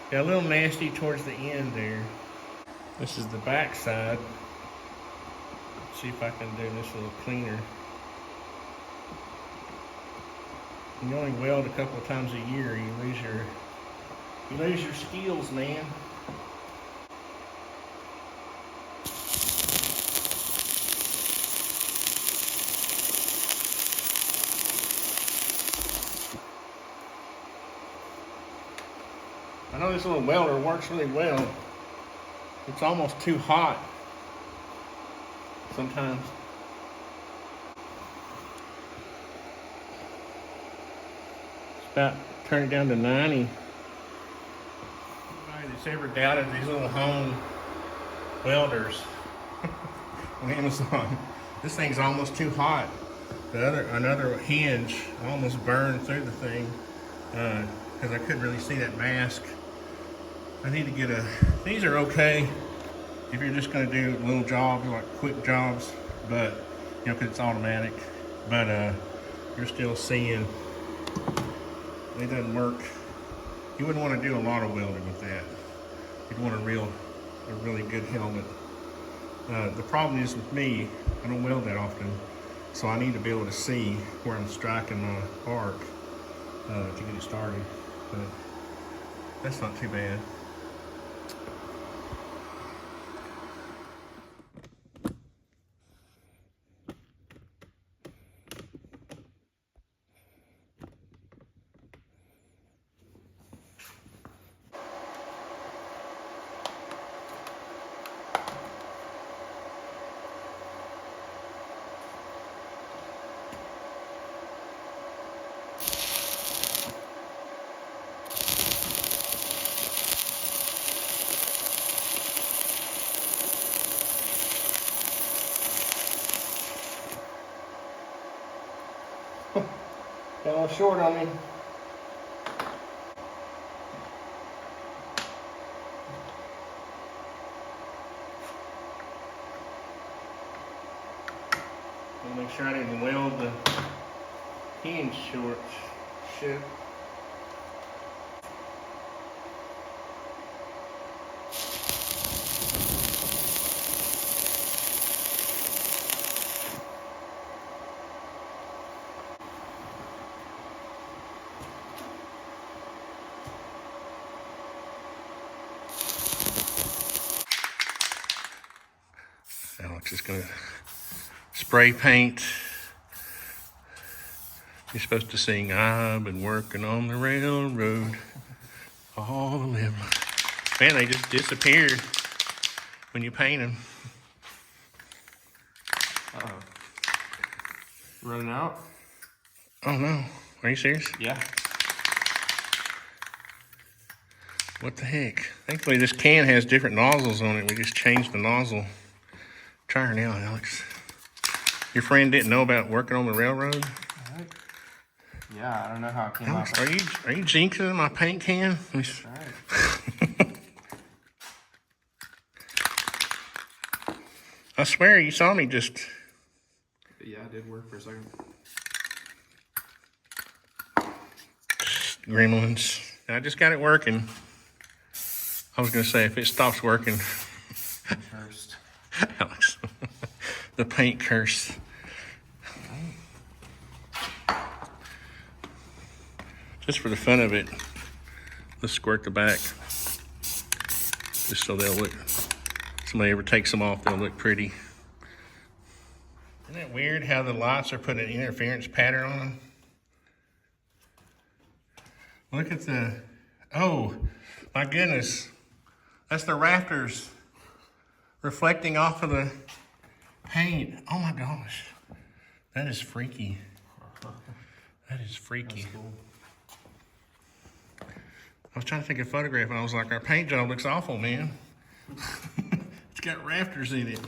Got a little nasty towards the end there. This is the back side. Let's see if I can do this a little cleaner. You only weld a couple of times a year, you lose your skills, man. I know this little welder works really well. It's almost too hot sometimes. It's about turn it down to 90. Anybody that's ever doubted these little home welders on Amazon, this thing's almost too hot. Another hinge almost burned through the thing because I couldn't really see that mask. I need to get these are okay if you're just gonna do little jobs, like quick jobs, but, you know, cause it's automatic, but you're still seeing, it doesn't work. You wouldn't wanna do a lot of welding with that. You'd want a really good helmet. The problem is with me, I don't weld that often, so I need to be able to see where I'm striking my arc to get it started, but that's not too bad. Got a little short on me. I'll make sure I didn't weld the hinge short. Shit. Alex is gonna spray paint. You're supposed to sing, I've been working on the railroad all the live. Man, they just disappeared when you paint them. Uh-oh. Running out? Oh no, are you serious? Yeah. What the heck? Thankfully this can has different nozzles on it. We just changed the nozzle. Try her now, Alex. Your friend didn't know about working on the railroad? Right. Yeah, I don't know how it came Alex, out. are you jinxing my paint can? That's right. I swear you saw me just... Yeah, it did work for a second. Gremlins. I just got it working. I was gonna say if it stops working. First. Alex. The paint curse. Just for the fun of it, let's squirt the back. Just so they'll look, somebody ever takes them off, they'll look pretty. Isn't it weird how the lights are putting an interference pattern on them? Look at the, oh my goodness. That's the rafters reflecting off of the paint. Oh my gosh. That is freaky. That is freaky. That's cool. I was trying to take a photograph and I was like, our paint job looks awful, man. It's got rafters in it.